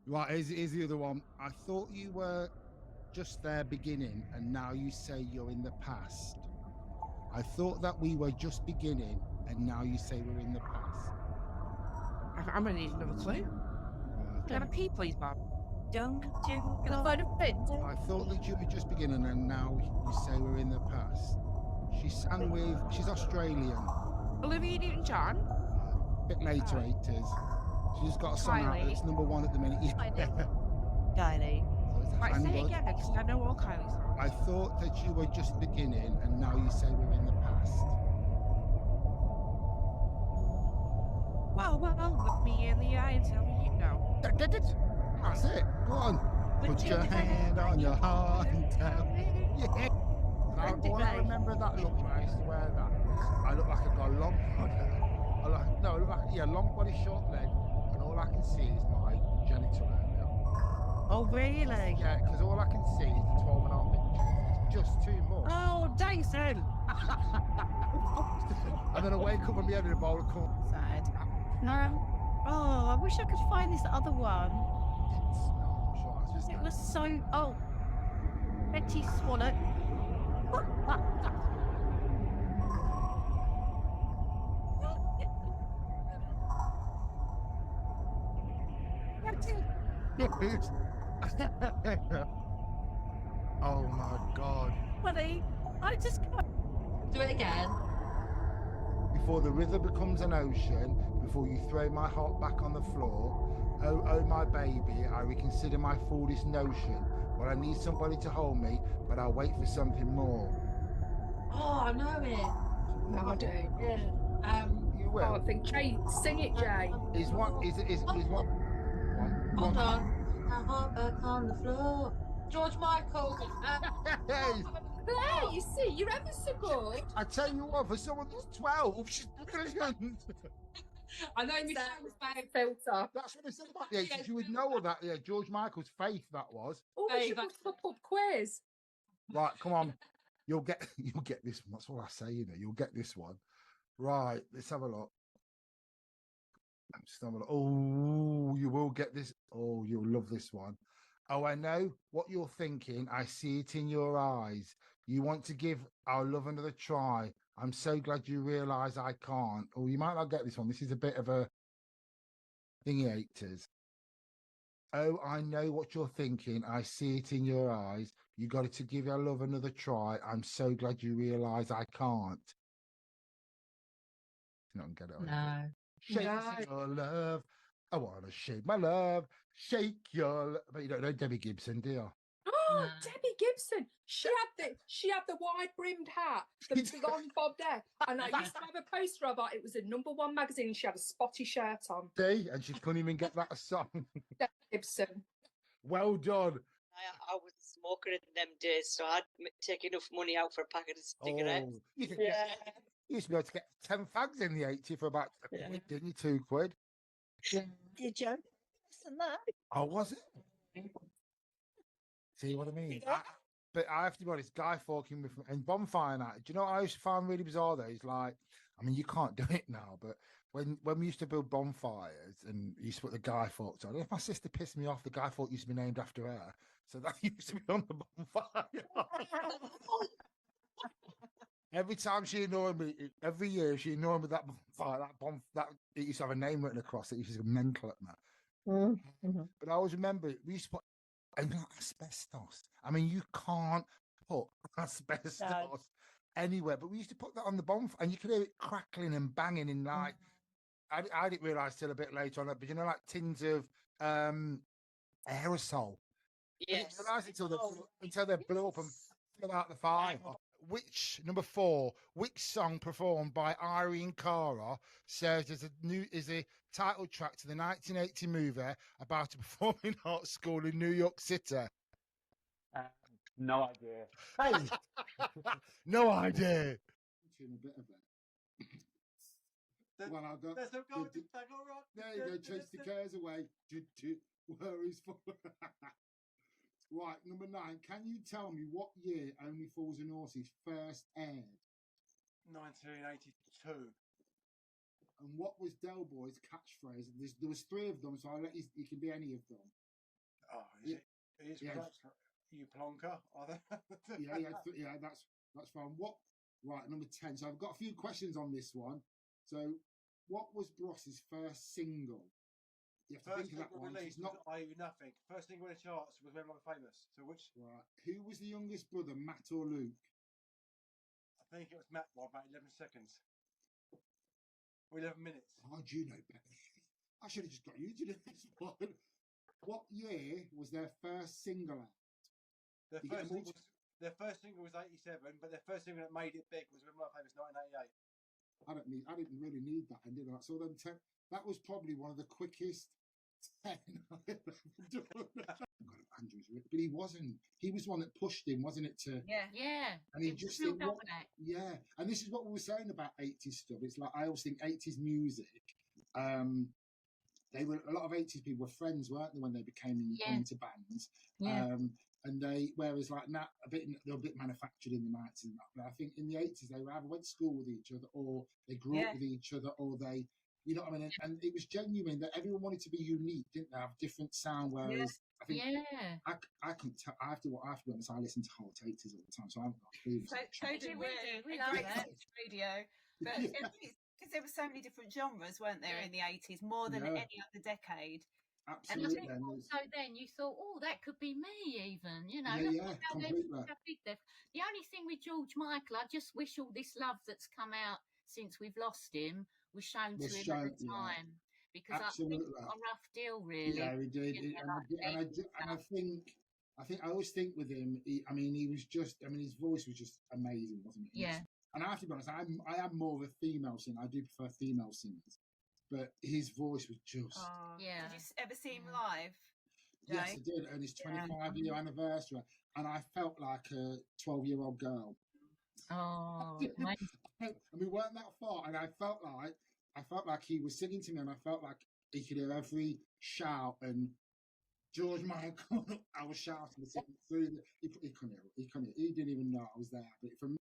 Right, here's the other one. I thought you were just there beginning, and now you say you're in the past. I thought that we were just beginning, and now you say we're in the past. I'm gonna need another clue. Can I have a P, please, Bob? Don't you Can I find a print? I thought that you were just beginning, and now you say we're in the past. She's Australian. Olivia Newton-John. Bit later, 80s. She's got a song out Kylie. that's #1 at the minute. Yeah. Kylie? So it's Right, say it Handbook. again because I know all Kylie songs. I thought that you were just beginning, and now you say we're in the past. Well, look me in the eye and tell me you know. That's it. Go on. Put your hand on your heart and tell me. Yeah. All I remember that look when I used to wear that was I look like I've got a long body. I look like long body, short leg, and all I can see is my genital area. Oh, really? Yeah, because all I can see is the 12.5 inches. It's just too much. Oh, Dyson! And then I wake up and be having a bowl of corn. Sad. No. Oh, I wish I could find this other one. I'm sure that's just It was so. Oh, Betty Swallow. Oh my God. Buddy, I just can't. Do it again. Before the river becomes an ocean, before you throw my heart back on the floor, oh my baby, I reconsider my foolish notion. Well, I need somebody to hold me, but I'll wait for something more. Oh, I know it. No, I don't. Yeah. You I will. can't think. Jay, sing it, Jay. Is one? Is one? Hold on. My heart back on the floor. George Michael. Hey, There, you see, you're ever so good. I tell you what, for someone that's 12, she's brilliant. I know Michelle's That filter. That's what I said about the 80s. You would know all that. Yeah, George Michael's Faith, that was. Oh, we should go to the pub quiz. Right, come on. You'll get this one. That's what I say, you'll get this one. Right, let's have a look. I'm just having a look. Oh, you will get this. Oh, you'll love this one. Oh, I know what you're thinking. I see it in your eyes. You want to give our love another try. I'm so glad you realise I can't. Oh, you might not get this one. This is a bit of a thingy 80s. Oh, I know what you're thinking. I see it in your eyes. You got to give our love another try. I'm so glad you realise I can't. You don't get it. No. Shake No. your love. I want to shake my love. Shake your love. But you don't know Debbie Gibson, do you? Oh, No. Debbie Gibson. She had the wide brimmed hat, the blonde bobbed hair, and I used to have a poster of her. It was a #1 magazine. She had a spotty shirt on. See? And she couldn't even get that song. Debbie Gibson. Well done. I was a smoker in them days, so I'd take enough money out for a packet of cigarettes. Oh, you could get, you used to be able to get 10 fags in the 80 for about a quid, didn't you? 2 quid. Did you? Listen that. Oh, was it? See what I mean? But I have to be honest, Guy Fawkes and Bonfire Night. Do you know what I used to find really bizarre though? Is like, I mean, you can't do it now, but when we used to build bonfires and you used to put the Guy Fawkes on, if my sister pissed me off, the Guy Fawkes used to be named after her. So that used to be on the bonfire. Every time she annoyed me, every year she annoyed me with that bonfire, that it used to have a name written across it. It used to be mental at that. But I always remember we used to put asbestos. I mean, you can't put asbestos anywhere, but we used to put that on the bonfire, and you could hear it crackling and banging in like. I didn't realise till a bit later on, but like tins of aerosol. Yes. I didn't realise until they blew up and flew out the fire. Which number 4? Which song performed by Irene Cara served as a title track to the 1980 movie about a performing arts school in New York City? No idea. Hey, no idea. Well, I've got. There's no going to bang or rock. There you go. Chase the cares away. Worries for. Right, number 9. Can you tell me what year Only Fools and Horses first aired? 1982. And what was Del Boy's catchphrase? There was 3 of them, so I'll let you can be any of them. Oh, is it? It's Yeah. you plonker. Yeah, that's fine. Right, number 10. So I've got a few questions on this one. So, what was Bross's first single? You have to First think of that single one. released It's not was I Do Nothing. First single in the charts was When I'm Famous. So which right. Who was the youngest brother, Matt or Luke? I think it was Matt by about 11 seconds. Or 11 minutes. How do you know better? I should have just got you to do this one. What year was their first single out? Their You get first, them single their first single was 87, but their first single that made it big was When I'm Famous 1988. I didn't really need that, and did I? So then 10. That was probably one of the quickest 10 I've ever done. Andrew's, but he wasn't. He was the one that pushed him, wasn't it? Yeah. And he it was just built did up what, with that. yeah. And this is what we were saying about 80s stuff. It's like I always think 80s music. They were a lot of 80s people were friends, weren't they, when they became into bands? Yeah. And whereas like now they were a bit manufactured in the 90s and that. But I think in the 80s they either went to school with each other, or they grew up with each other, or they, you know what I mean? And it was genuine that everyone wanted to be unique, didn't they? Have different sound. Whereas I think I can tell. I have to be honest. I listen to Hot 80s all the time, so I haven't got a clue. So do we. We We love love that. radio, but because there were so many different genres, weren't there, in the 80s, more than any other decade. Absolutely. And I think also then you thought, oh, that could be me even, you know. Completely. The only thing with George Michael, I just wish all this love that's come out since we've lost him was shown to him at the time. Because I think he got a rough deal, really. Yeah, he did. And I always think with him, he was just, his voice was just amazing, wasn't it? Yeah. And I have to be honest, I am more of a female singer. I do prefer female singers. But his voice was just... Did you ever see him live? Yes, I did. And his 25-year anniversary. And I felt like a 12-year-old girl. Oh, and we weren't that far. And I felt like he was singing to me, and I felt like he could hear every shout. And George Michael, I was shouting through. He couldn't hear. He didn't even know I was there. But for me,